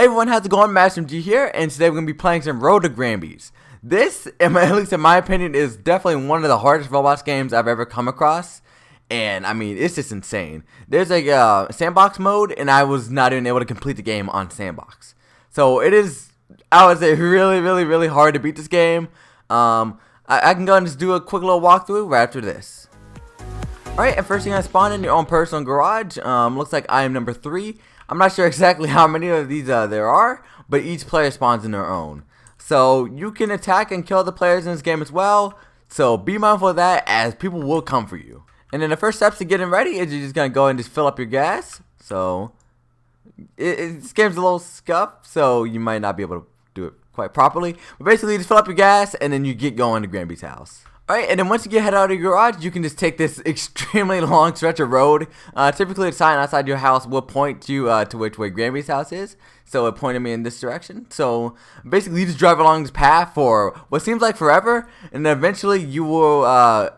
everyone, how's it going? Master MG here, and today we're going to be playing some Road to Gramby's. This, at least in my opinion, is definitely one of the hardest Roblox games I've ever come across. And, I mean, it's just insane. There's like a sandbox mode, and I was not even able to complete the game on sandbox. So, it is, I would say, really hard to beat this game. I can go and just do a quick little walkthrough right after this. Alright, and first you're going to spawn in your own personal garage. Looks like I am number 3. I'm not sure exactly how many of these there are, but each player spawns in their own. So you can attack and kill the players in this game as well. So be mindful of that, as people will come for you. And then the first steps to getting ready is you're just going to go and just fill up your gas. So this game's a little scuffed, so you might not be able to do it quite properly. But basically just fill up your gas and then you get going to Gramby's house. Alright, and then once you get head out of your garage, you can just take this extremely long stretch of road. Typically the sign outside your house will point you to which way Gramby's house is. So it pointed me in this direction. So basically you just drive along this path for what seems like forever. And then eventually you will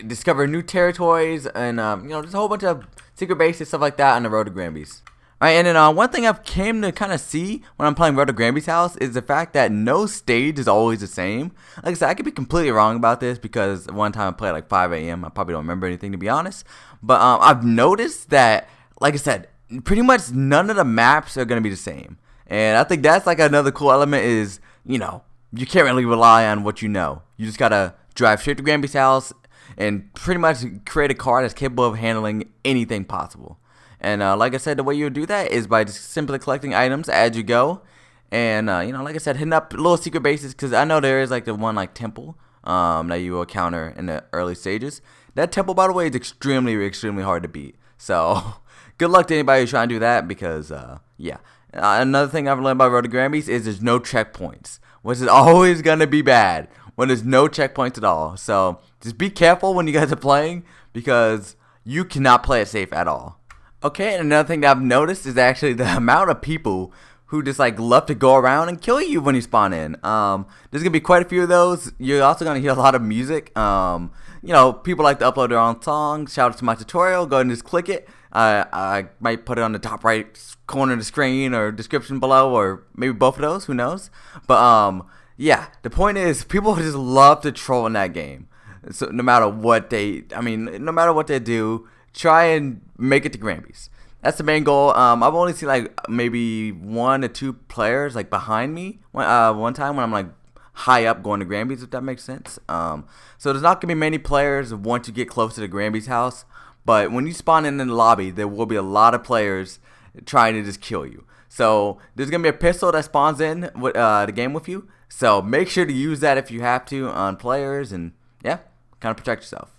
discover new territories and you know, just a whole bunch of secret bases, stuff like that on the road to Gramby's. Alright, and then one thing I've came to kind of see when I'm playing Road to Gramby's house is the fact that no stage is always the same. Like I said, I could be completely wrong about this because one time I played at like 5 a.m. I probably don't remember anything, to be honest. But I've noticed that, like I said, pretty much none of the maps are going to be the same. And I think that's like another cool element is, you know, you can't really rely on what you know. You just got to drive straight to Gramby's house and pretty much create a car that's capable of handling anything possible. And like I said, the way you would do that is by just simply collecting items as you go. And, you know, like I said, hitting up little secret bases. Because I know there is like the one like temple that you will encounter in the early stages. That temple, by the way, is extremely hard to beat. So, good luck to anybody who's trying to do that. Because, yeah. Another thing I've learned about Road to Gramby's is there's no checkpoints. Which is always going to be bad when there's no checkpoints at all. So, just be careful when you guys are playing. Because you cannot play it safe at all. Okay, and another thing that I've noticed is actually the amount of people who just like love to go around and kill you when you spawn in. There's gonna be quite a few of those. You're also gonna hear a lot of music. You know, people like to upload their own songs. Shout out to my tutorial. Go ahead and just click it. I might put it on the top right corner of the screen or description below, or maybe both of those. Who knows? But yeah, the point is, people just love to troll in that game. So no matter what they, no matter what they do, try and make it to Gramby's. That's the main goal. I've only seen like maybe 1 or 2 players like behind me one time when I'm like high up going to Gramby's, if that makes sense. So there's not gonna be many players once you get close to the Gramby's house. But when you spawn in the lobby, there will be a lot of players trying to just kill you. So there's gonna be a pistol that spawns in the game with you. So make sure to use that if you have to on players, and yeah, kind of protect yourself.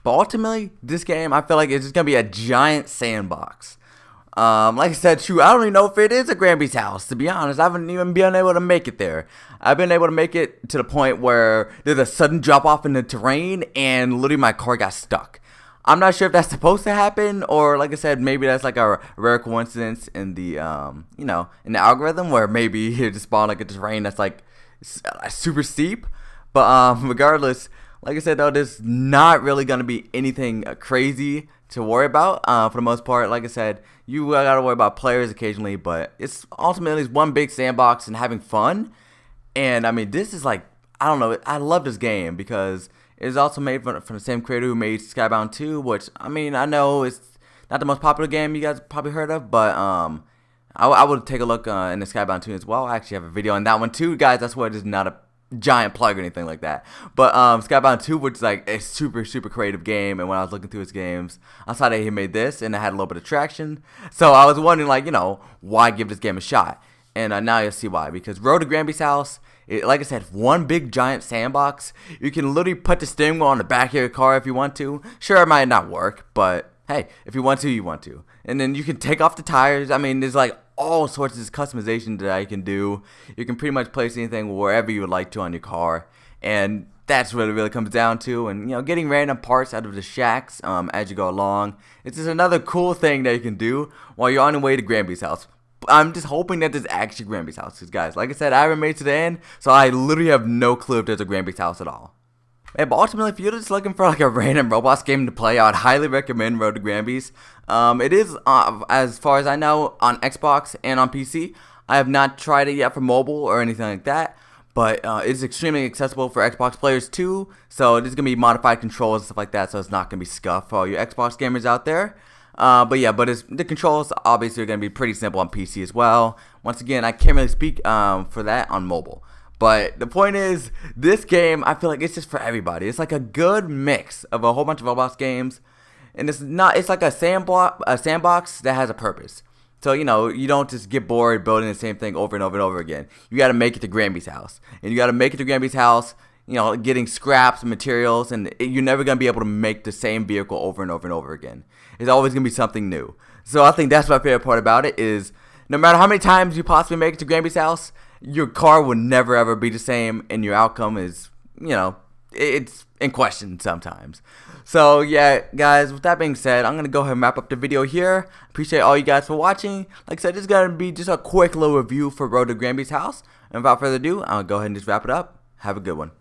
But ultimately, this game, I feel like it's just going to be a giant sandbox. Like I said, shoot, I don't even know if it is a Gramby's house, to be honest. I haven't even been able to make it there. I've been able to make it to the point where there's a sudden drop off in the terrain and literally my car got stuck. I'm not sure if that's supposed to happen, or like I said, maybe that's like a rare coincidence in the, you know, in the algorithm, where maybe you just spawn like a terrain that's like super steep. But regardless, like I said, though, there's not really going to be anything crazy to worry about. For the most part, like I said, you got to worry about players occasionally, but it's ultimately one big sandbox and having fun. And, I mean, this is like, I don't know, I love this game because it's also made from the same creator who made Skybound 2, which, I mean, I know it's not the most popular game you guys probably heard of, but I would take a look in the Skybound 2 as well. I actually have a video on that one too, guys. That's why it is not a giant plug or anything like that. But Skybound 2, which is like a super creative game, and when I was looking through his games, I saw that he made this and it had a little bit of traction. So I was wondering, like, you know, why give this game a shot? And now you'll see why. Because Road to Gramby's house, like I said, one big giant sandbox. You can literally put the steering wheel on the back of your car if you want to. Sure, it might not work, but hey, if you want to, you want to. And then you can take off the tires. I mean, there's like all sorts of customization that you can do. You can pretty much place anything wherever you would like to on your car, and that's what it really comes down to. And you know, getting random parts out of the shacks as you go along, it's just another cool thing that you can do while you're on your way to Gramby's house. I'm just hoping that there's actually Gramby's house, because guys, like I said, I haven't made it to the end, so I literally have no clue if there's a Gramby's house at all. Yeah, but ultimately, if you're just looking for like a random Roblox game to play, I would highly recommend Road to Gramby's. It is, as far as I know, on Xbox and on PC. I have not tried it yet for mobile or anything like that, but it's extremely accessible for Xbox players too. So there's gonna be modified controls and stuff like that, so it's not gonna be scuffed for all you Xbox gamers out there. The controls obviously are gonna be pretty simple on PC as well. Once again, I can't really speak for that on mobile. But the point is, this game, I feel like it's just for everybody. It's like a good mix of a whole bunch of Roblox games, and it's like a sandbox that has a purpose. So, you know, you don't just get bored building the same thing over and over and over again. You got to make it to Gramby's house. And you got to make it to Gramby's house, you know, getting scraps and materials, and you're never going to be able to make the same vehicle over and over and over again. It's always going to be something new. So I think that's my favorite part about it is no matter how many times you possibly make it to Gramby's house, your car will never ever be the same, and your outcome is, you know, it's in question sometimes. So yeah, guys, with that being said, I'm going to go ahead and wrap up the video here. Appreciate all you guys for watching. Like I said, this is going to be just a quick little review for Road to Gramby's house. And without further ado, I'll go ahead and just wrap it up. Have a good one.